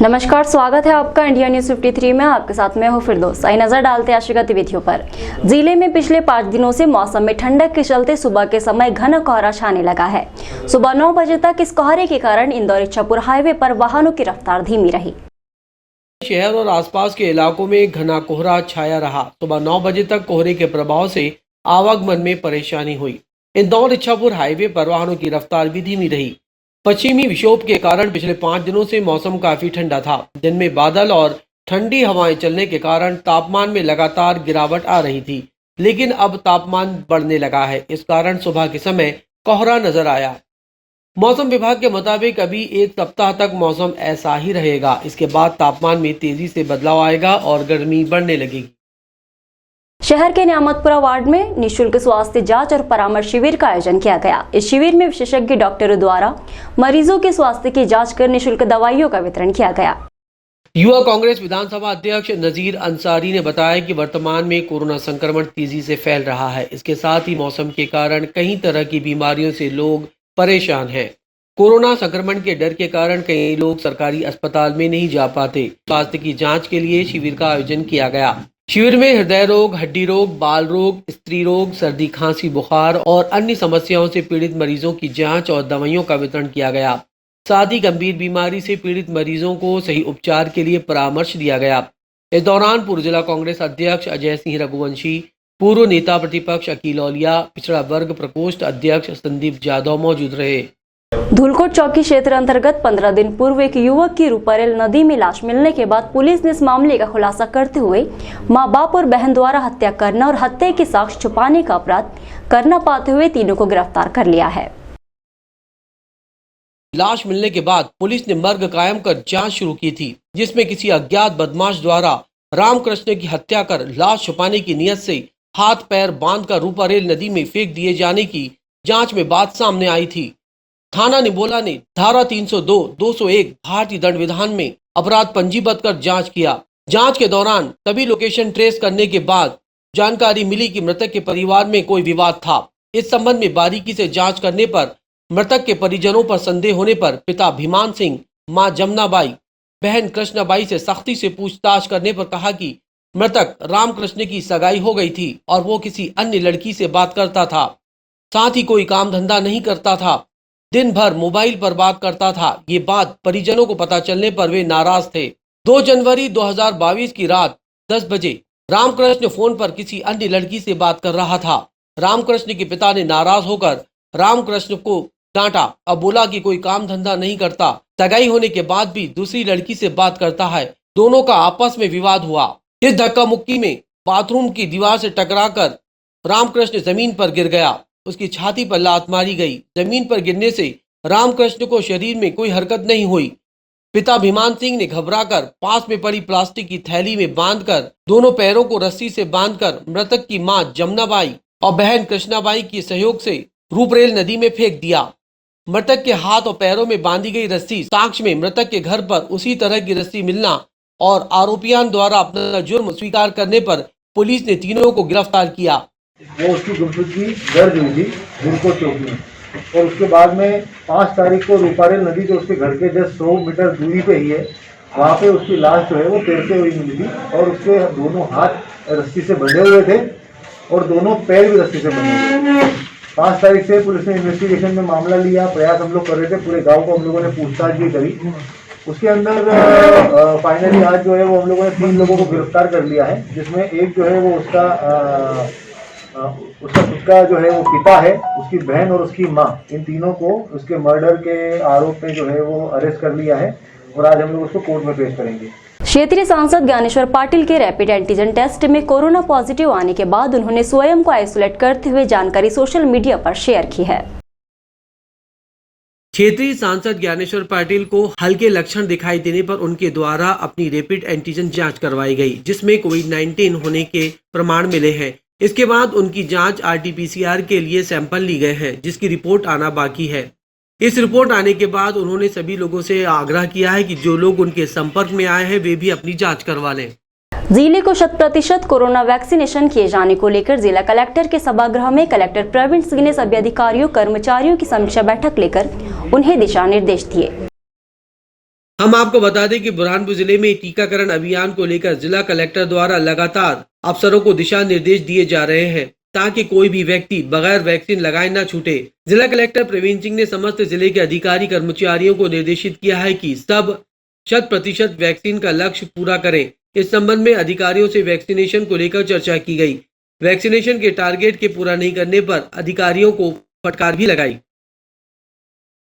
नमस्कार, स्वागत है आपका इंडिया न्यूज 53 में। आपके साथ मैं हूं फिरदौस। आइए नजर डालते हैं आज की गतिविधियों पर। जिले में पिछले 5 दिनों से मौसम में ठंडक के चलते सुबह के समय घना कोहरा छाने लगा है। सुबह 9 बजे तक इस कोहरे के कारण इंदौर इच्छापुर हाईवे पर वाहनों की रफ्तार धीमी रही। शहर और आसपास के इलाकों में घना कोहरा छाया रहा। सुबह 9 बजे तक कोहरे के प्रभाव से आवागमन में परेशानी हुई। इंदौर इच्छापुर हाईवे पर वाहनों की रफ्तार भी धीमी रही। पश्चिमी विक्षोभ के कारण पिछले 5 दिनों से मौसम काफी ठंडा था। दिन में बादल और ठंडी हवाएं चलने के कारण तापमान में लगातार गिरावट आ रही थी, लेकिन अब तापमान बढ़ने लगा है। इस कारण सुबह के समय कोहरा नजर आया। मौसम विभाग के मुताबिक अभी 1 सप्ताह तक मौसम ऐसा ही रहेगा। इसके बाद तापमान में तेजी से बदलाव आएगा और गर्मी बढ़ने लगेगी। शहर के न्यामतपुरा वार्ड में निःशुल्क स्वास्थ्य जांच और परामर्श शिविर का आयोजन किया गया। इस शिविर में विशेषज्ञ डॉक्टरों द्वारा मरीजों के स्वास्थ्य की जांच कर निःशुल्क दवाइयों का वितरण किया गया। युवा कांग्रेस विधानसभा अध्यक्ष नजीर अंसारी ने बताया कि वर्तमान में कोरोना संक्रमण तेजी से फैल रहा है। इसके साथ ही मौसम के कारण कई तरह की बीमारियों से लोग परेशान हैं। कोरोना संक्रमण के डर के कारण कई लोग सरकारी अस्पताल में नहीं जा पाते। स्वास्थ्य की जांच के लिए शिविर का आयोजन किया गया। शिविर में हृदय रोग, हड्डी रोग, बाल रोग, स्त्री रोग, सर्दी, खांसी, बुखार और अन्य समस्याओं से पीड़ित मरीजों की जांच और दवाइयों का वितरण किया गया। साथ ही गंभीर बीमारी से पीड़ित मरीजों को सही उपचार के लिए परामर्श दिया गया। इस दौरान पूर्व जिला कांग्रेस अध्यक्ष अजय सिंह रघुवंशी, पूर्व नेता प्रतिपक्ष अकील औलिया, पिछड़ा वर्ग प्रकोष्ठ अध्यक्ष संदीप जादव मौजूद रहे। धूलकोट चौकी क्षेत्र अंतर्गत 15 दिन पूर्व एक युवक की रूपारेल नदी में लाश मिलने के बाद पुलिस ने इस मामले का खुलासा करते हुए मां बाप और बहन द्वारा हत्या करना और हत्या के साक्ष्य छुपाने का अपराध करना पाते हुए तीनों को गिरफ्तार कर लिया है। लाश मिलने के बाद पुलिस ने मर्ग कायम कर जांच शुरू की थी, जिसमें किसी अज्ञात बदमाश द्वारा रामकृष्ण की हत्या कर लाश छुपाने की नीयत से हाथ पैर बांधकर रूपारेल नदी में फेंक दिए जाने की जांच में बात सामने आई थी। थाना निबोला ने धारा 302, 201 भारतीय दंड विधान में अपराध पंजीबद्ध कर जांच किया। जांच के दौरान सभी लोकेशन ट्रेस करने के बाद जानकारी मिली कि मृतक के परिवार में कोई विवाद था। इस संबंध में बारीकी से जांच करने पर मृतक के परिजनों पर संदेह होने पर पिता भीमान सिंह, मां जमुनाबाई, बहन कृष्णाबाई से सख्ती से पूछताछ करने पर कहा कि मृतक रामकृष्ण की सगाई हो गई थी और वो किसी अन्य लड़की से बात करता था। साथ ही कोई काम धंधा नहीं करता था, दिन भर मोबाइल पर बात करता था। ये बात परिजनों को पता चलने पर वे नाराज थे। 2 जनवरी 2022 की रात 10 बजे रामकृष्ण फोन पर किसी अन्य लड़की से बात कर रहा था। रामकृष्ण के पिता ने नाराज होकर रामकृष्ण को डांटा और बोला कि कोई काम धंधा नहीं करता, सगाई होने के बाद भी दूसरी लड़की से बात करता है। दोनों का आपस में विवाद हुआ। इस धक्का मुक्की में बाथरूम की दीवार से टकराकर रामकृष्ण जमीन पर गिर गया। उसकी छाती पर लात मारी गई। जमीन पर गिरने से रामकृष्ण को शरीर में कोई हरकत नहीं हुई। पिता भीमान सिंह ने घबराकर पास में पड़ी प्लास्टिक की थैली में बांधकर दोनों पैरों को रस्सी से बांधकर मृतक की मां जमुनाबाई और बहन कृष्णाबाई के सहयोग से रूपरेल नदी में फेंक दिया। मृतक के हाथ और पैरों में बांधी गई रस्सी साक्ष्य में मृतक के घर पर उसी तरह की रस्सी मिलना और आरोपियों द्वारा अपना जुर्म स्वीकार करने पर पुलिस ने तीनों को गिरफ्तार किया। वो उसकी गुमशुदगी दर्ज हुई थी धूलकोट चौकी में, और उसके बाद में 5 तारीख को रूपारेल नदी जो उसके घर के जस्ट 100 मीटर दूरी पे ही है, वहाँ पे उसकी लाश जो है वो तैरते हुई मिली थी और उसके दोनों हाथ रस्सी से बंधे हुए थे और दोनों पैर भी रस्सी से बंधे हुए थे। 5 तारीख से पुलिस ने इन्वेस्टिगेशन में मामला लिया, प्रयास हम लोग कर रहे थे, पूरे गाँव को हम लोगों ने पूछताछ भी करी। उसके अंदर फाइनली आज जो है वो हम लोगों ने 3 लोगों को गिरफ्तार कर लिया है, जिसमें एक जो है वो उसका खुद का जो है वो पिता है, उसकी बहन और उसकी मां, इन तीनों को उसके मर्डर के आरोप में जो है वो अरेस्ट कर लिया है और आज हम लोग उसको कोर्ट में पेश करेंगे। क्षेत्रीय सांसद ज्ञानेश्वर पाटिल के रैपिड एंटीजन टेस्ट में कोरोना पॉजिटिव आने के बाद उन्होंने स्वयं को आइसोलेट करते हुए जानकारी सोशल मीडिया पर शेयर की है। क्षेत्रीय सांसद ज्ञानेश्वर पाटिल को हल्के लक्षण दिखाई देने पर उनके द्वारा अपनी रैपिड एंटीजन जांच करवाई गई, जिसमें कोविड-19 होने के प्रमाण मिले हैं। इसके बाद उनकी जांच RT-PCR के लिए सैंपल ली गए हैं, जिसकी रिपोर्ट आना बाकी है। इस रिपोर्ट आने के बाद उन्होंने सभी लोगों से आग्रह किया है कि जो लोग उनके संपर्क में आए हैं वे भी अपनी जांच करवा लें। जिले को 100% कोरोना वैक्सीनेशन किए जाने को लेकर जिला कलेक्टर के सभागृह में कलेक्टर प्रवीण सिंह ने सभी अधिकारियों कर्मचारियों की समीक्षा बैठक लेकर उन्हें दिशा निर्देश दिए। हम आपको बता दें कि बुरहानपुर जिले में टीकाकरण अभियान को लेकर जिला कलेक्टर द्वारा लगातार अफसरों को दिशा निर्देश दिए जा रहे हैं ताकि कोई भी व्यक्ति बगैर वैक्सीन लगाए न छूटे। जिला कलेक्टर प्रवीण सिंह ने समस्त जिले के अधिकारी कर्मचारियों को निर्देशित किया है कि सब 100% वैक्सीन का लक्ष्य पूरा करें। इस संबंध में अधिकारियों से वैक्सीनेशन को लेकर चर्चा की गई। वैक्सीनेशन के टारगेट के पूरा नहीं करने पर अधिकारियों को फटकार भी लगाई।